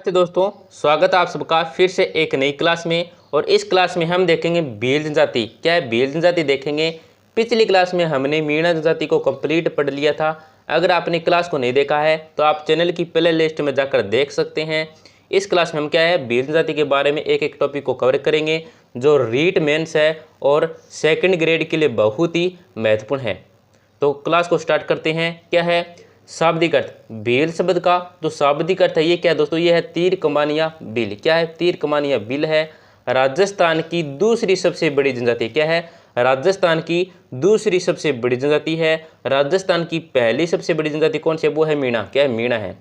नमस्ते दोस्तों, स्वागत है आप सबका फिर से एक नई क्लास में। और इस क्लास में हम देखेंगे भील जनजाति। क्या है भील जनजाति देखेंगे। पिछली क्लास में हमने मीणा जनजाति को कंप्लीट पढ़ लिया था। अगर आपने क्लास को नहीं देखा है तो आप चैनल की प्ले लिस्ट में जाकर देख सकते हैं। इस क्लास में हम क्या है भील जनजाति के बारे में एक एक टॉपिक को कवर करेंगे जो रीट मेंस है और सेकंड ग्रेड के लिए बहुत ही महत्वपूर्ण है। तो क्लास को स्टार्ट करते हैं। क्या है शाब्दिक अर्थ भील शब्द का जो शाब्दिक अर्थ है ये क्या है दोस्तों, ये है तीर कमान या भील। क्या है तीर कमान या भील है राजस्थान की दूसरी सबसे बड़ी जनजाति। क्या है राजस्थान की दूसरी सबसे बड़ी जनजाति है। राजस्थान की पहली सबसे बड़ी जनजाति कौन सी है, वो है मीणा। क्या है मीणा है।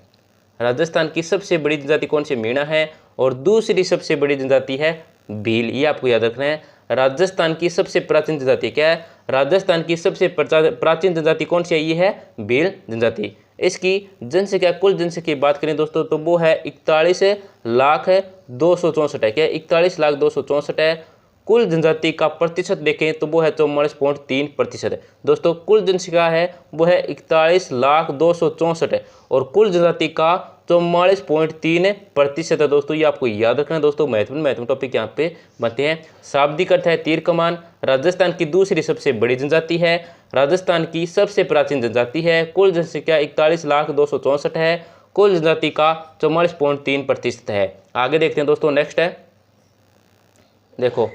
राजस्थान की सबसे बड़ी जनजाति कौन सी, मीणा है। और दूसरी सबसे बड़ी जनजाति है भील, ये आपको याद रखना है। राजस्थान की सबसे प्राचीन जनजाति क्या है, राजस्थान की सबसे प्राचीन जनजाति कौन सी है, ये है भील जनजाति। इसकी जनसंख्या कुल जनसंख्या की बात करें दोस्तों तो वो है 41,264,264 है। क्या है 41,264,264 है। कुल जनजाति का प्रतिशत देखें तो वो है 44.3% है। दोस्तों कुल जनसंख्या है वो है 41,264,264 है और कुल जनजाति का 44.3% है। दोस्तों ये आपको याद रखना है। दोस्तों महत्वपूर्ण टॉपिक यहाँ पे बनते हैं। शाब्दिक अर्थ है तीर कमान, राजस्थान की दूसरी सबसे बड़ी जनजाति है, राजस्थान की सबसे प्राचीन जनजाति है, कुल जनसंख्या 41,264,264 है, कुल जनजाति का 44.3% है। आगे देखते हैं दोस्तों। नेक्स्ट है देखो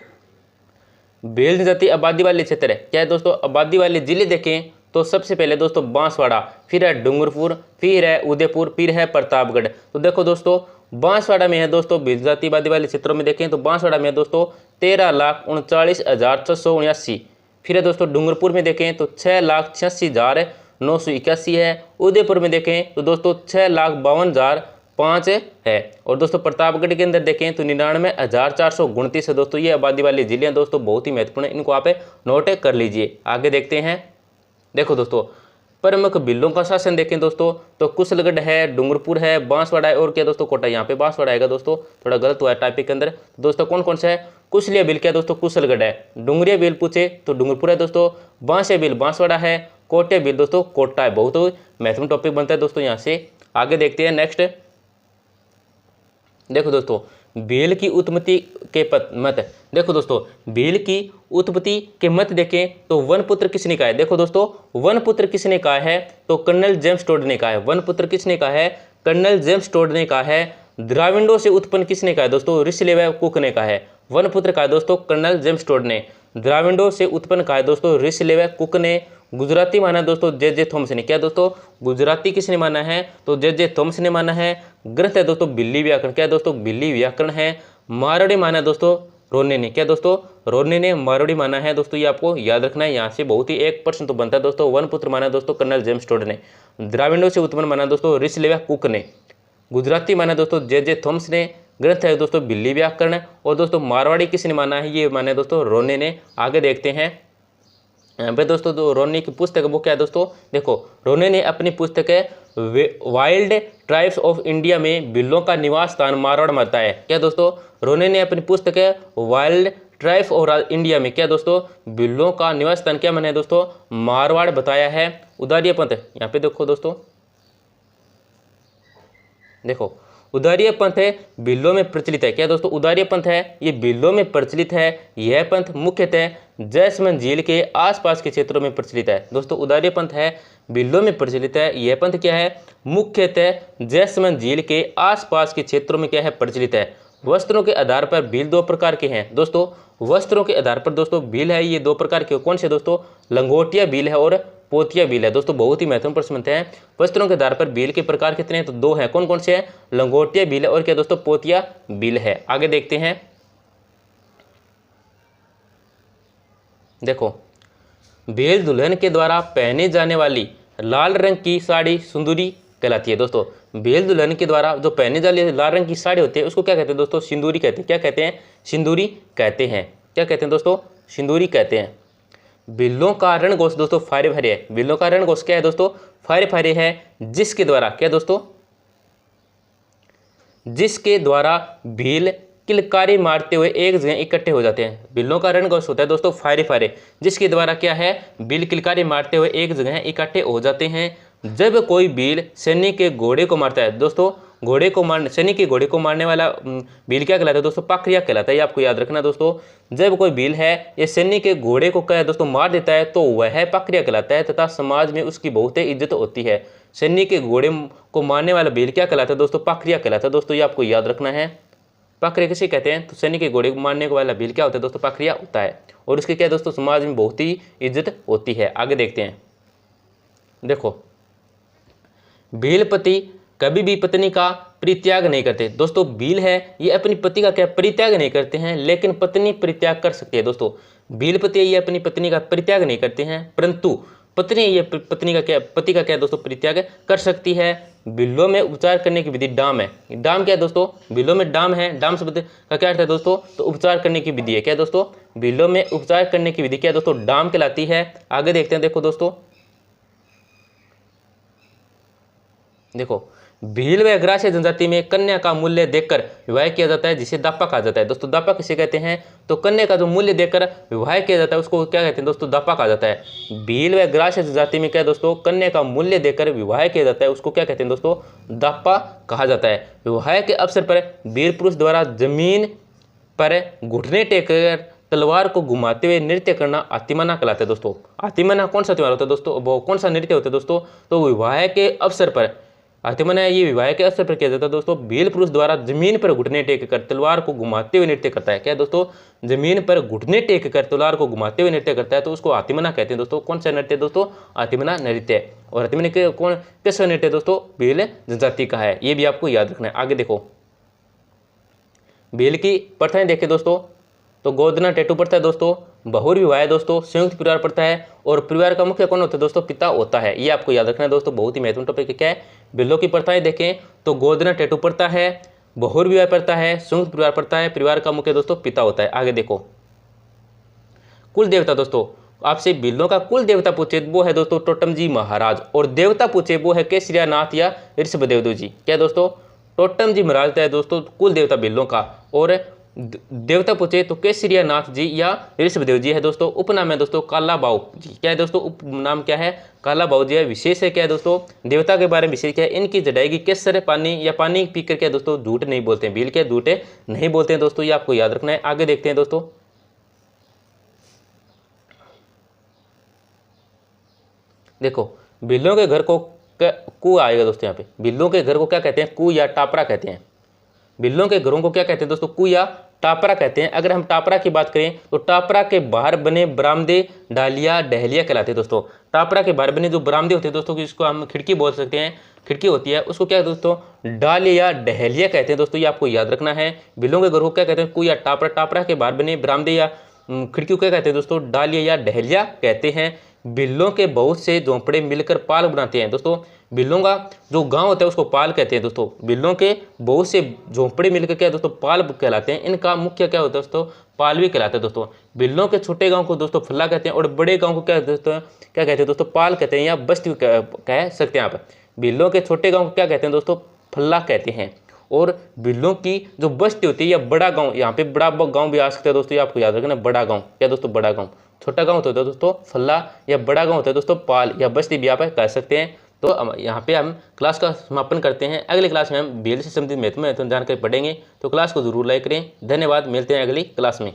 भील जनजाति आबादी वाले क्षेत्र है। क्या है दोस्तों आबादी वाले जिले देखें तो सबसे पहले दोस्तों बांसवाड़ा, फिर है डूंगरपुर, फिर है उदयपुर, फिर है प्रतापगढ़। तो देखो दोस्तों बांसवाड़ा में है दोस्तों भील जनजाति आबादी वाले क्षेत्रों में देखें तो बांसवाड़ा में है दोस्तों 13,39,679। फिर है दोस्तों डूंगरपुर में देखें तो 6,86,981 है। उदयपुर में देखें तो दोस्तों 6,52,005 है। और दोस्तों प्रतापगढ़ के अंदर देखें तो 99,429 है। दोस्तों ये आबादी वाले जिले हैं दोस्तों, बहुत ही महत्वपूर्ण है, इनको आप नोट कर लीजिए। आगे देखते हैं। देखो दोस्तों प्रमुख भीलों का शासन देखें दोस्तों तो कुशलगढ़ है, डूंगरपुर है, बांसवाड़ा है और क्या दोस्तों कोटा। यहाँ पे बांसवाड़ा आएगा दोस्तों, थोड़ा गलत हुआ है टाइपिंग के अंदर। दोस्तों कौन कौन सा है, कुशलिया भील क्या दोस्तों कुशलगढ़ है, डूंगरिया भील पूछे तो डूंगरपुर है दोस्तों, बांसिया भील बांसवाड़ा है, कोटिया भील दोस्तों कोटा है। बहुत महत्वपूर्ण टॉपिक बनता है दोस्तों यहाँ से। आगे देखते हैं। नेक्स्ट देखो दोस्तों भील की उत्पत्ति के मत। देखो दोस्तों भील की उत्पत्ति के मत देखें तो वनपुत्र किसने कहा है। देखो दोस्तों वनपुत्र किसने कहा है तो कर्नल जेम्स टोड ने कहा है। वनपुत्र किसने कहा है, कर्नल जेम्स टोड ने कहा है। द्राविडों से उत्पन्न किसने कहा है दोस्तों, ऋषिलेव कुक ने कहा है। वनपुत्र कहा है दोस्तों कर्नल जेम्स टोड ने। द्राविडों से उत्पन्न कहा है दोस्तों ऋषिलेव कुक ने। गुजराती माना दोस्तों जे थॉमस ने। क्या दोस्तों गुजराती किसने माना है तो जे थॉमस ने माना है। ग्रंथ है दोस्तों बिल्ली व्याकरण। क्या दोस्तों बिल्ली व्याकरण है। मारवाड़ी माना दोस्तों रोने ने। क्या दोस्तों रोने ने मारवाड़ी माना है। दोस्तों ये आपको याद रखना है, यहाँ से बहुत ही 1% तो बनता है दोस्तों। वनपुत्र माना दोस्तों कर्नल जेम्स टोड ने। द्राविडों से उत्पन्न माना दोस्तों ऋषिलेव कुक ने। गुजराती माना दोस्तों जे थॉमस ने। ग्रंथ है दोस्तों बिल्ली व्याकरण। और दोस्तों मारवाड़ी किसने माना है, ये माना है दोस्तों रोने ने। आगे देखते हैं। यहाँ पे दोस्तों जो रोने की पुस्तक है वो क्या है दोस्तों, देखो रोने ने अपनी पुस्तक है वाइल्ड ट्राइब्स ऑफ इंडिया में भीलों का निवास स्थान मारवाड़ मानता है। क्या दोस्तों रोने ने अपनी पुस्तक है वाइल्ड ट्राइब्स ऑफ इंडिया में क्या दोस्तों भीलों का निवास स्थान क्या माना है दोस्तों, मारवाड़ बताया है। उदारीय पंथ यहाँ पे देखो दोस्तों, देखो उदारीय पंथ है भीलों में प्रचलित है। क्या दोस्तों उदारीय पंथ है ये भीलों में प्रचलित है। यह पंथ मुख्यतः जैसमंद झील के आसपास के क्षेत्रों में प्रचलित है। दोस्तों उदारीय पंथ है भीलों में प्रचलित है। यह पंथ क्या है मुख्यतः जैसमंद झील के आसपास के क्षेत्रों में क्या है प्रचलित है। वस्त्रों के आधार पर भील दो प्रकार के हैं। दोस्तों वस्त्रों के आधार पर दोस्तों भील है ये दो प्रकार के। कौन से दोस्तों, लंगोटिया भील है और पोतिया भील है। दोस्तों बहुत ही महत्वपूर्ण प्रश्न बनते हैं। वस्त्रों के आधार पर भील के प्रकार कितने हैं तो दो हैं। कौन कौन से हैं, लंगोटिया भील है और क्या दोस्तों पोतिया भील है। आगे देखते हैं। देखो भील दुल्हन के द्वारा पहने जाने वाली लाल रंग की साड़ी सिंदूरी कहलाती है। दोस्तों भील दुल्हन के द्वारा जो पहने जाने लाल रंग की साड़ी होती है उसको क्या कहते हैं दोस्तों, सिंदूरी कहते हैं। क्या कहते हैं, सिंदूरी कहते हैं। क्या कहते हैं दोस्तों, सिंदूरी कहते हैं। भीलों का रणघोष दोस्तों फारे फारे है। भीलों का रणघोष क्या है दोस्तों, फारे फारे है। जिसके द्वारा क्या दोस्तों, जिसके द्वारा भील किलकारी मारते हुए एक जगह इकट्ठे हो जाते हैं। भीलों का रणघोष होता है दोस्तों फारे फारे, जिसके द्वारा क्या है भील किलकारी मारते हुए एक जगह इकट्ठे हो जाते हैं। जब कोई भील सैनिक के घोड़े को मारता है दोस्तों, घोड़े को मारने सैनिक के घोड़े को मारने वाला भील क्या कहलाता है दोस्तों? पाखरिया कहलाता है। ये आपको याद रखना दोस्तों। जब कोई भील है ये सैनिक के घोड़े को क्या है दोस्तों मार देता है तो वह पाखरिया कहलाता है तथा समाज में उसकी बहुत इज्जत होती है। सैनिक के घोड़े को मारने वाला भील क्या कहलाता है दोस्तों? पाखरिया कहलाता है दोस्तों। ये आपको याद रखना है। पाखरिया किसे कहते हैं? तो सैनिक के घोड़े को मारने वाला भील क्या होता है दोस्तों? पाखरिया होता है। और उसकी क्या है दोस्तों? समाज में बहुत ही इज्जत होती है। आगे देखते हैं। देखो, भीलपति कभी भी पत्नी का परित्याग नहीं करते। दोस्तों भील है ये अपनी पति का क्या परित्याग नहीं करते हैं, लेकिन पत्नी परित्याग कर सकती है। दोस्तों भीलपति ये अपनी पत्नी का परित्याग नहीं करते हैं, परंतु पत्नी ये पत्नी का क्या पति का क्या दोस्तों परित्याग कर सकती है। बिल्लों में उपचार करने की विधि डाम है। डाम क्या है दोस्तों? बिल्लों में डाम है। डाम शब्द का क्या अर्थ है दोस्तों? तो उपचार करने की विधि है। क्या दोस्तों? बिल्लों में उपचार करने की विधि क्या दोस्तों? डाम कहलाती है। आगे देखते हैं। देखो दोस्तों, देखो भील व ग्रास्य जनजाति में कन्या का मूल्य देकर विवाह किया जाता है, जिसे दापा कहा जाता है। दोस्तों दापा किसे कहते हैं? तो कन्या का जो मूल्य देकर विवाह किया जाता है उसको क्या कहते हैं दोस्तों? दापा कहा जाता है। भील व ग्रास्य जनजाति में क्या दोस्तों? कन्या का मूल्य देकर विवाह किया जाता है उसको क्या कहते हैं दोस्तों? दापा कहा जाता है। विवाह के अवसर पर वीर पुरुष द्वारा जमीन पर घुटने टेककर तलवार को घुमाते हुए नृत्य करना आतिमना कहलाता है। दोस्तों आतिमना कौन सा त्योहार होता है दोस्तों? वो कौन सा नृत्य होता है दोस्तों? तो विवाह के अवसर पर आतिमना ये विवाह के अवसर पर किया जाता है दोस्तों। भील पुरुष द्वारा जमीन पर घुटने टेक कर तलवार को घुमाते हुए नृत्य करता है। क्या दोस्तों? जमीन पर घुटने टेक कर तलवार को घुमाते हुए नृत्य करता है तो उसको आतिमना कहते हैं दोस्तों। कौन सा नृत्य दोस्तों? आतिमना नृत्य। और आतिमना के कौन किस नृत्य दोस्तों? भील जनजाति का है। ये भी आपको याद रखना है। आगे देखो, भील की प्रथाएं देखें दोस्तों तो गोदना टेटू प्रथा है दोस्तों, बहुर विवाह है दोस्तों, संयुक्त परिवार प्रथा है और परिवार का मुख्य कौन होता है दोस्तों? पिता होता है। ये आपको याद रखना है दोस्तों। बहुत ही महत्वपूर्ण टॉपिक क्या है? बिल्लों की प्रथाएं देखें तो गोदना टेटू प्रथा है, बहुर विवाह प्रथा है, संयुक्त परिवार प्रथा है, परिवार का मुख्य दोस्तों पिता होता है। आगे देखो, कुल देवता दोस्तों आपसे बिल्लों का कुल देवता पूछे वो है दोस्तों टोटम जी महाराज, और देवता पूछे वो है केसरिया नाथ या ऋषभदेव जी। क्या दोस्तों? टोटम जी महाराज है दोस्तों कुल देवता बिल्लों का, और देवता पूछे तो केसरिया नाथ जी या ऋषभदेव जी है दोस्तों। उपनाम है दोस्तों काला बाऊ जी। क्या है दोस्तों? उपनाम क्या है? काला बाऊ जी है। विशेष है क्या है दोस्तों? देवता के बारे में विशेष क्या है? इनकी जटाई केसर पानी या पानी पीकर क्या दोस्तों? झूठ नहीं बोलते हैं। भील के झूठे नहीं बोलते हैं दोस्तों। ये आपको याद रखना है। आगे देखते हैं दोस्तों, देखो बिल्लों के घर को कु आएगा दोस्तों। यहाँ पे बिल्लों के घर को क्या कहते हैं? कु या टापरा कहते हैं। बिल्लों के घरों को क्या कहते हैं दोस्तों? कु या टापरा कहते हैं। अगर हम टापरा की बात करें तो टापरा के बाहर बने बरामदे डालिया डहलिया कहलाते हैं दोस्तों। टापरा के बाहर बने जो बरामदे होते हैं दोस्तों, जिसको हम खिड़की बोल सकते हैं, खिड़की होती है, उसको क्या दोस्तों? डालिया डहलिया कहते हैं दोस्तों। ये आपको याद रखना है। बिल्लों के घरों को क्या कहते हैं? कु या टापरा। टापरा के बाहर बने बरामदे या खिड़की को क्या कहते हैं दोस्तों? डालिया या डहलिया कहते हैं। बिल्लों के बहुत से झोंपड़े मिलकर पाल बनाते हैं दोस्तों। बिल्लों का जो गांव होता है उसको पाल कहते हैं दोस्तों। बिल्लों के बहुत से झोंपड़े मिलकर क्या दोस्तों? पाल कहलाते हैं। इनका मुख्य क्या होता है दोस्तों? पाल भी कहलाते हैं दोस्तों। बिल्लों के छोटे गांव को दोस्तों फल्ला कहते हैं, और बड़े गांव को क्या दोस्तों? क्या कहते हैं दोस्तों? पाल कहते हैं या बस्ती कह सकते हैं आप। बिल्लों के छोटे गाँव को क्या कहते हैं दोस्तों? फल्ला कहते हैं। और बिल्लों की जो बस्ती होती है या बड़ा गांव, यहाँ पे बड़ा गांव भी आ सकता है दोस्तों। ये आपको याद रखना, बड़ा गांव। क्या दोस्तों? बड़ा गांव। छोटा गांव होता है दोस्तों फल्ला, या बड़ा गांव होता है दोस्तों पाल या बस्ती भी आप कह सकते हैं। तो यहाँ पे हम क्लास का समापन करते हैं। अगली क्लास में हम भील से संबंधित महत्वपूर्ण जानकारी पढ़ेंगे, तो क्लास को जरूर लाइक करें। धन्यवाद। मिलते हैं अगली क्लास में।